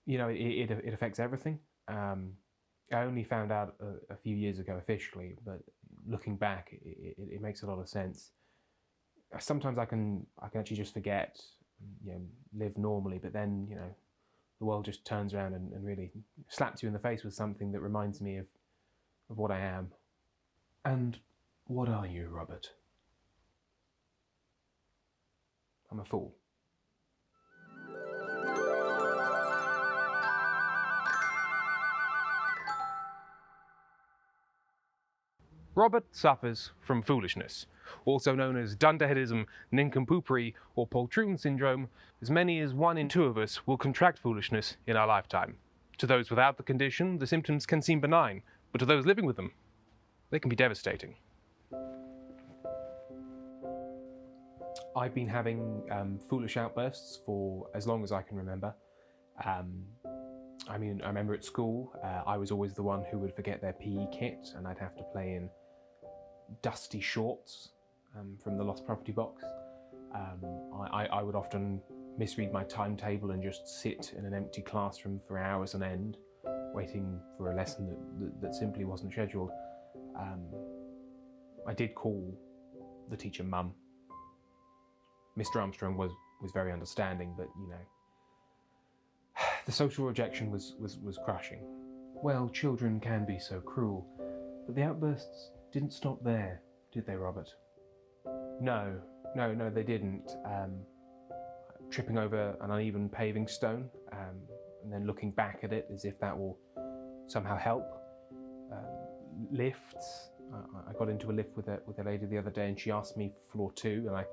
It affects everything. I only found out a few years ago officially, but looking back, it makes a lot of sense. Sometimes I can actually just forget, live normally, but then the world just turns around and really slaps you in the face with something that reminds me of what I am. And what are you, Robert? I'm a fool. Robert suffers from foolishness, also known as dunderheadism, nincompoopery, or poltroon syndrome. As many as 1 in 2 of us will contract foolishness in our lifetime. To those without the condition, the symptoms can seem benign, but to those living with them, they can be devastating. I've been having foolish outbursts for as long as I can remember. I remember at school, I was always the one who would forget their PE kit, and I'd have to play in dusty shorts from the lost property box. I would often misread my timetable and just sit in an empty classroom for hours on end, waiting for a lesson that simply wasn't scheduled. I did call the teacher Mum. Mr. Armstrong was very understanding, but the social rejection was crushing. Well, children can be so cruel, but the outbursts didn't stop there, did they, Robert? No, they didn't. Tripping over an uneven paving stone, and then looking back at it as if that will somehow help. Lifts. I got into a lift with a lady the other day, and she asked me for floor 2, and I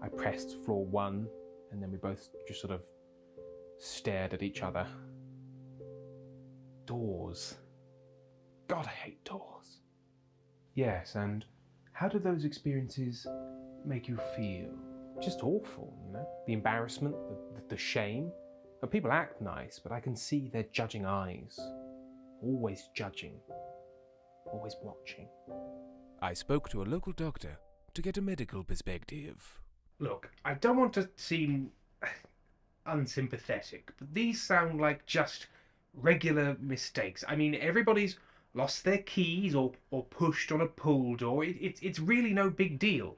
pressed floor 1, and then we both just sort of stared at each other. Doors. God, I hate doors. Yes, and how do those experiences make you feel? Just awful, The embarrassment, the shame. But people act nice, but I can see their judging eyes. Always judging. Always watching. I spoke to a local doctor to get a medical perspective. Look, I don't want to seem unsympathetic, but these sound like just regular mistakes. I mean, everybody's lost their keys or pushed on a pool door. It's really no big deal.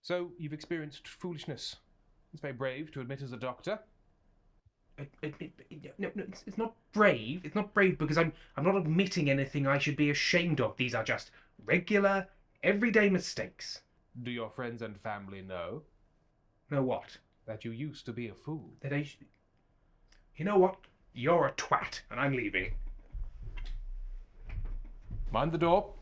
So, you've experienced foolishness. It's very brave to admit as a doctor. No, it's not brave. It's not brave because I'm not admitting anything I should be ashamed of. These are just regular, everyday mistakes. Do your friends and family know? Know what? That you used to be a fool. You know what? You're a twat, and I'm leaving. Mind the door.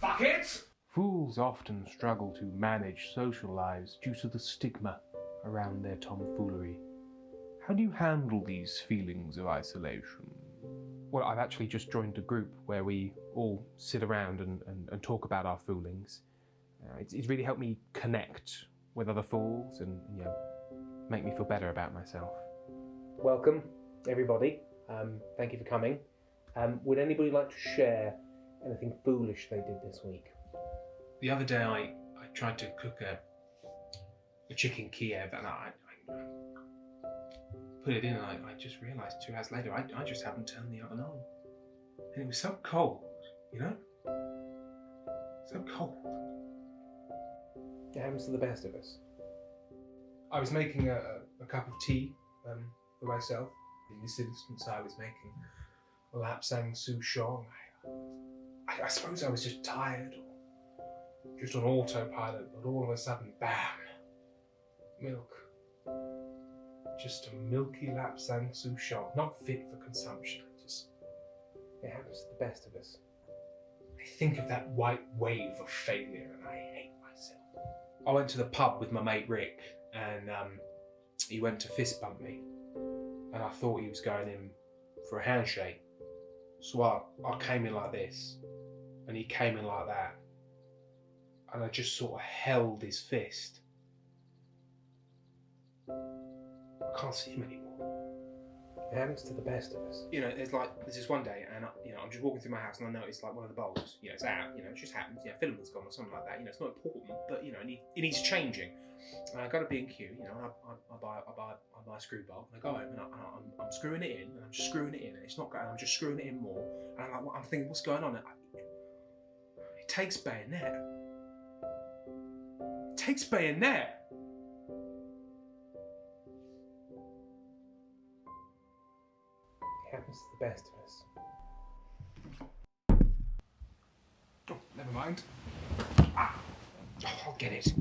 Fuck it! Fools often struggle to manage social lives due to the stigma around their tomfoolery. How do you handle these feelings of isolation? Well, I've actually just joined a group where we all sit around and talk about our foolings. It's really helped me connect with other fools and make me feel better about myself. Welcome, everybody. Thank you for coming. Would anybody like to share anything foolish they did this week? The other day I tried to cook a chicken Kiev, and I put it in, and I just realised 2 hours later I just haven't turned the oven on. And it was so cold, So cold. It happens to the best of us. I was making a cup of tea for myself. In this instance, I was making a lapsang souchong. I suppose I was just tired or just on autopilot, but all of a sudden, bam! Milk. Just a milky lapsang souchong, not fit for consumption. It happens to the best of us. I think of that white wave of failure and I hate myself. I went to the pub with my mate Rick, and he went to fist bump me, and I thought he was going in for a handshake. So I came in like this, and he came in like that, and I just sort of held his fist. I can't see him anymore. It happens to the best of us. You know, there's this one day, and I'm just walking through my house, and I notice like one of the bulbs, it's out. It just happens. Filament's gone or something like that. It's not important, but it needs changing. And I got to B&Q. I buy a screw bulb, and I go home, and I'm screwing it in, and I'm just screwing it in, and it's not going. I'm just screwing it in more, and I'm thinking, what's going on? It takes bayonet. It takes bayonet. It happens to the best of us. Oh, never mind. I'll get it.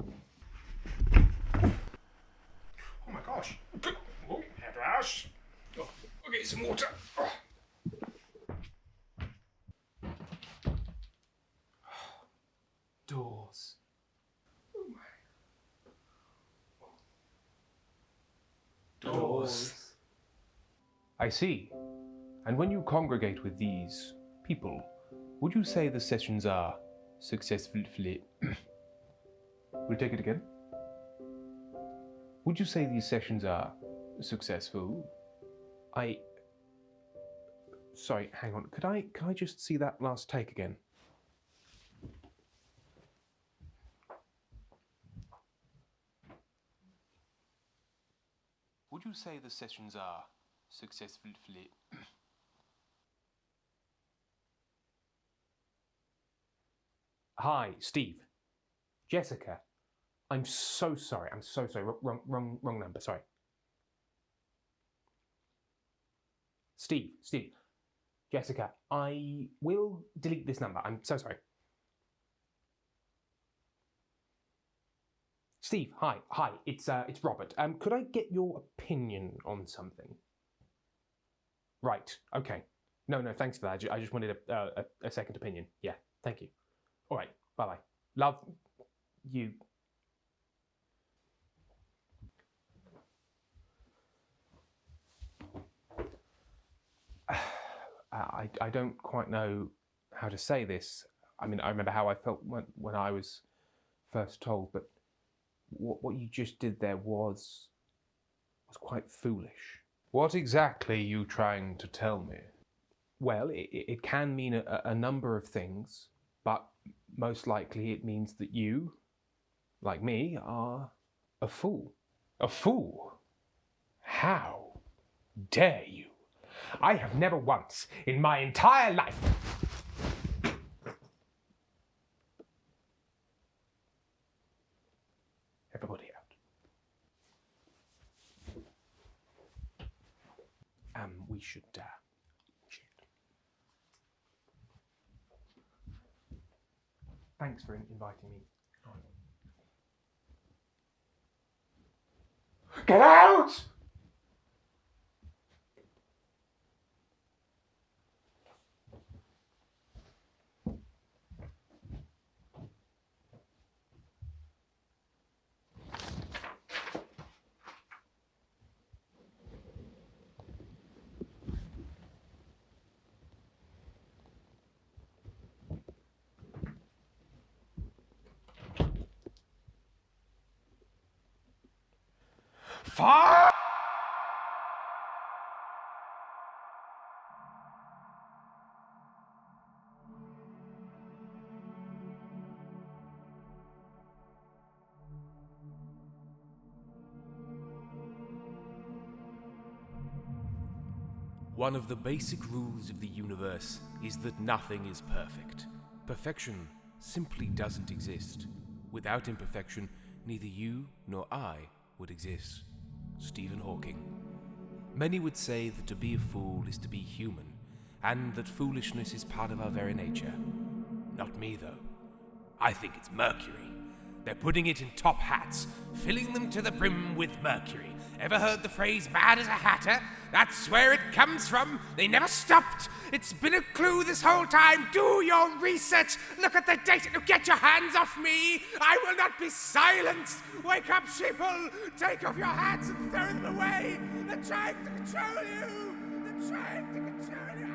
Oh my gosh. Oh, hairbrush. Oh, I'll get you some water. Oh. Doors. Doors. I see. And when you congregate with these people, would you say the sessions are successfully... We'll take it again. Would you say these sessions are successful? Sorry, hang on. Could I just see that last take again? Would you say the sessions are successfully... Hi, Steve. Jessica. I'm so sorry. Wrong number. Sorry. Steve. Jessica, I will delete this number. I'm so sorry. Steve, hi. It's Robert. Could I get your opinion on something? Right. Okay. No. Thanks for that. I just wanted a second opinion. Yeah. Thank you. All right. Bye. Love you. I don't quite know how to say this. I mean, I remember how I felt when I was first told, but what you just did there was quite foolish. What exactly are you trying to tell me? Well, it can mean a number of things, but most likely it means that you, like me, are a fool. A fool? How dare you? I have never once in my entire life... Everybody out. We should... Thanks for inviting me on. Get out! Fuck! One of the basic rules of the universe is that nothing is perfect. Perfection simply doesn't exist. Without imperfection, neither you nor I would exist. Stephen Hawking. Many would say that to be a fool is to be human, and that foolishness is part of our very nature. Not me, though. I think it's mercury. They're putting it in top hats, filling them to the brim with mercury. Ever heard the phrase mad as a hatter? That's where it comes from. They never stopped. It's been a clue this whole time. Do your research. Look at the data. Get your hands off me. I will not be silenced. Wake up, sheeple. Take off your hats and throw them away. They're trying to control you. They're trying to control you.